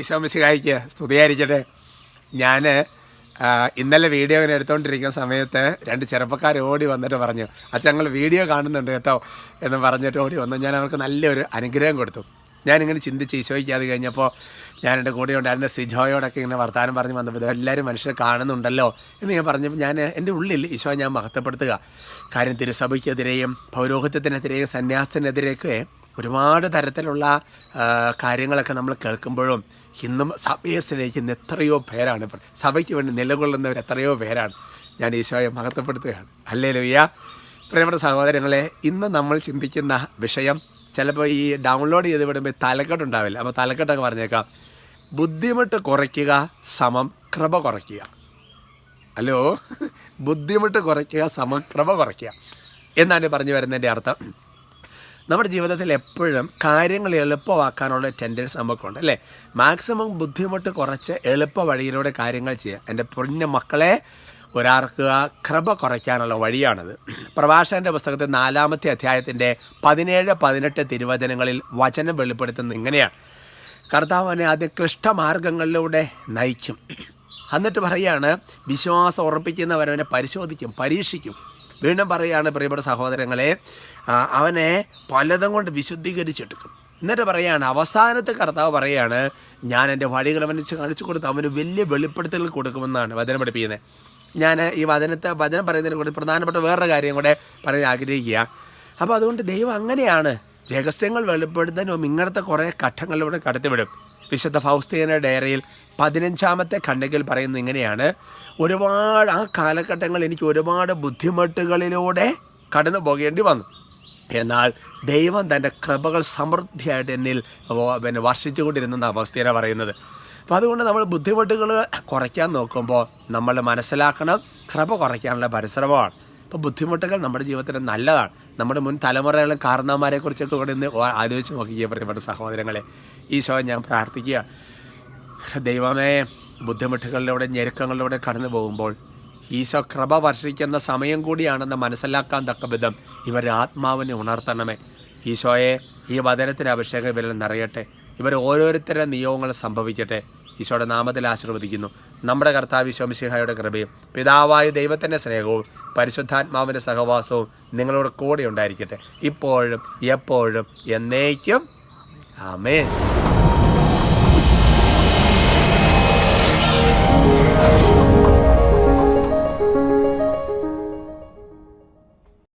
ഈശോ മിശിഹായിക്ക് സ്തുതിയായിരിക്കട്ടെ. ഞാൻ ഇന്നലെ വീഡിയോ ഇങ്ങനെ എടുത്തുകൊണ്ടിരിക്കുന്ന സമയത്ത് 2 ചെറുപ്പക്കാർ ഓടി വന്നിട്ട് പറഞ്ഞു, അച്ഛൻ ഞങ്ങൾ വീഡിയോ കാണുന്നുണ്ട് കേട്ടോ എന്ന് പറഞ്ഞിട്ട് ഓടി വന്നു. ഞാൻ അവർക്ക് നല്ലൊരു അനുഗ്രഹം കൊടുത്തു. ഞാനിങ്ങനെ ചിന്തിച്ച് ഈശോയ്ക്ക് അത് കഴിഞ്ഞപ്പോൾ ഞാൻ എൻ്റെ കൂടെ ഉണ്ടായിരുന്ന സിജോയോടൊക്കെ ഇങ്ങനെ വർത്താനം പറഞ്ഞ് വന്നപ്പോൾ എല്ലാവരും മനുഷ്യരെ കാണുന്നുണ്ടല്ലോ എന്ന് ഞാൻ പറഞ്ഞപ്പോൾ എൻ്റെ ഉള്ളിൽ ഈശോ ഞാൻ മഹത്വപ്പെടുത്തുക. കാര്യം തിരുസഭയ്ക്കെതിരെയും പൗരോഹിത്യത്തിനെതിരെയും സന്യാസത്തിനെതിരെയൊക്കെ ഒരുപാട് തരത്തിലുള്ള കാര്യങ്ങളൊക്കെ നമ്മൾ കേൾക്കുമ്പോഴും ഇന്നും സഭയെ സ്നേഹിക്കുന്ന എത്രയോ പേരാണ്, സഭയ്ക്ക് വേണ്ടി നിലകൊള്ളുന്നവർ എത്രയോ പേരാണ്. ഞാൻ ഈശോയെ മഹത്വപ്പെടുത്തുകയാണ്. ഹല്ലേലൂയ. പ്രിയപ്പെട്ട സഹോദരങ്ങളെ, ഇന്ന് നമ്മൾ ചിന്തിക്കുന്ന വിഷയം ചിലപ്പോൾ ഈ ഡൗൺലോഡ് ചെയ്ത് വിടുമ്പോൾ തലക്കെട്ടുണ്ടാവില്ല. അപ്പോൾ തലക്കെട്ടൊക്കെ പറഞ്ഞേക്കാം, ബുദ്ധിമുട്ട് കുറയ്ക്കുക സമം കൃപ കുറയ്ക്കുക. ഹലോ, ബുദ്ധിമുട്ട് കുറയ്ക്കുക സമം കൃപ കുറയ്ക്കുക എന്നാണ് പറഞ്ഞു വരുന്നതിൻ്റെ അർത്ഥം. നമ്മുടെ ജീവിതത്തിൽ എപ്പോഴും കാര്യങ്ങൾ എളുപ്പമാക്കാനുള്ള ടെൻഡൻസി നമുക്കുണ്ട് അല്ലേ. മാക്സിമം ബുദ്ധിമുട്ട് കുറച്ച് എളുപ്പ വഴിയിലൂടെ കാര്യങ്ങൾ ചെയ്യുക. എൻ്റെ പൊന്ന മക്കളെ, ഒരാൾക്ക് കൃപ കുറയ്ക്കാനുള്ള വഴിയാണത്. പ്രഭാഷകൻ്റെ പുസ്തകത്തിൽ 4-ാമത്തെ അധ്യായത്തിൻ്റെ 17-18 തിരുവചനങ്ങളിൽ വചനം വെളിപ്പെടുത്തുന്നത് ഇങ്ങനെയാണ്. കർത്താവിനെ ആദ്യം ക്ലിഷ്ടമാർഗങ്ങളിലൂടെ നയിക്കും. എന്നിട്ട് പറയുകയാണ്, വിശ്വാസം ഉറപ്പിക്കുന്നവരവനെ പരിശോധിക്കും, പരീക്ഷിക്കും. വീണ്ടും പറയുകയാണ്, പ്രിയപ്പെട്ട സഹോദരങ്ങളെ, അവനെ പലതും കൊണ്ട് വിശുദ്ധീകരിച്ചെടുക്കും. എന്നിട്ട് പറയുകയാണ്, അവസാനത്തെ കർത്താവ് പറയുകയാണ്, ഞാൻ എൻ്റെ വഴികൾ അവന് കാണിച്ചു കൊടുത്ത് അവന് വലിയ വെളിപ്പെടുത്തൽ കൊടുക്കുമെന്നാണ് വചനം പഠിപ്പിക്കുന്നത്. ഞാൻ ഈ വചനം പറയുന്നതിനെ കൂടി പ്രധാനപ്പെട്ട വേറൊരു കാര്യം കൂടെ പറയാൻ ആഗ്രഹിക്കുക. അപ്പോൾ അതുകൊണ്ട് ദൈവം അങ്ങനെയാണ് രഹസ്യങ്ങൾ വെളിപ്പെടുത്താനും ഇങ്ങനത്തെ കുറേ ഘട്ടങ്ങളിലൂടെ കടത്തിവിടും. വിശുദ്ധ ഫൗസ്തീന ഡയറിയിൽ 15-ാമത്തെ ഖണ്ഡികയിൽ പറയുന്നത് ഇങ്ങനെയാണ്, ഒരുപാട് ആ കാലഘട്ടങ്ങൾ എനിക്ക് ഒരുപാട് ബുദ്ധിമുട്ടുകളിലൂടെ കടന്നു പോകേണ്ടി വന്നു. എന്നാൽ ദൈവം തൻ്റെ കൃപകൾ സമൃദ്ധിയായിട്ട് എന്നിൽ വർഷിച്ചു കൊണ്ടിരുന്ന അവസ്ഥയാണ് പറയുന്നത്. അപ്പോൾ അതുകൊണ്ട് നമ്മൾ ബുദ്ധിമുട്ടുകൾ കുറയ്ക്കാൻ നോക്കുമ്പോൾ നമ്മൾ മനസ്സിലാക്കണം, കൃപ കുറയ്ക്കാനുള്ള പരിശ്രമമാണ്. അപ്പോൾ ബുദ്ധിമുട്ടുകൾ നമ്മുടെ ജീവിതത്തിൽ നല്ലതാണ്. നമ്മുടെ മുൻ തലമുറകളും കാരണവന്മാരെക്കുറിച്ചൊക്കെ കൂടെ ഇന്ന് ആലോചിച്ച് നോക്കിക്കുക പ്രിയപ്പെട്ട സഹോദരങ്ങളെ. ഈശോ ഞാൻ പ്രാർത്ഥിക്കുക, ദൈവമേ, ബുദ്ധിമുട്ടുകളിലൂടെ ഞെരുക്കങ്ങളിലൂടെ കടന്നു പോകുമ്പോൾ ഈശോ കൃപ വർഷിക്കുന്ന സമയം കൂടിയാണെന്ന് മനസ്സിലാക്കാൻ തക്ക വിധം ഇവരെ ആത്മാവിനെ ഉണർത്തണമേ. ഈശോയെ, ഈ വചനത്തിൻ്റെ അഭിഷേകം ഇവരിൽ നിറയട്ടെ. ഇവർ ഓരോരുത്തരുടെ നിയോഗങ്ങൾ സംഭവിക്കട്ടെ. ഈശോയുടെ നാമത്തിൽ ആശീർവദിക്കുന്നു. നമ്മുടെ കർത്താവ് ഈശോ മിശിഹായുടെ കൃപയും പിതാവായ ദൈവത്തിൻ്റെ സ്നേഹവും പരിശുദ്ധാത്മാവിൻ്റെ സഹവാസവും നിങ്ങളോട് കൂടെ ഉണ്ടായിരിക്കട്ടെ, ഇപ്പോഴും എപ്പോഴും എന്നേക്കും. ആമേൻ.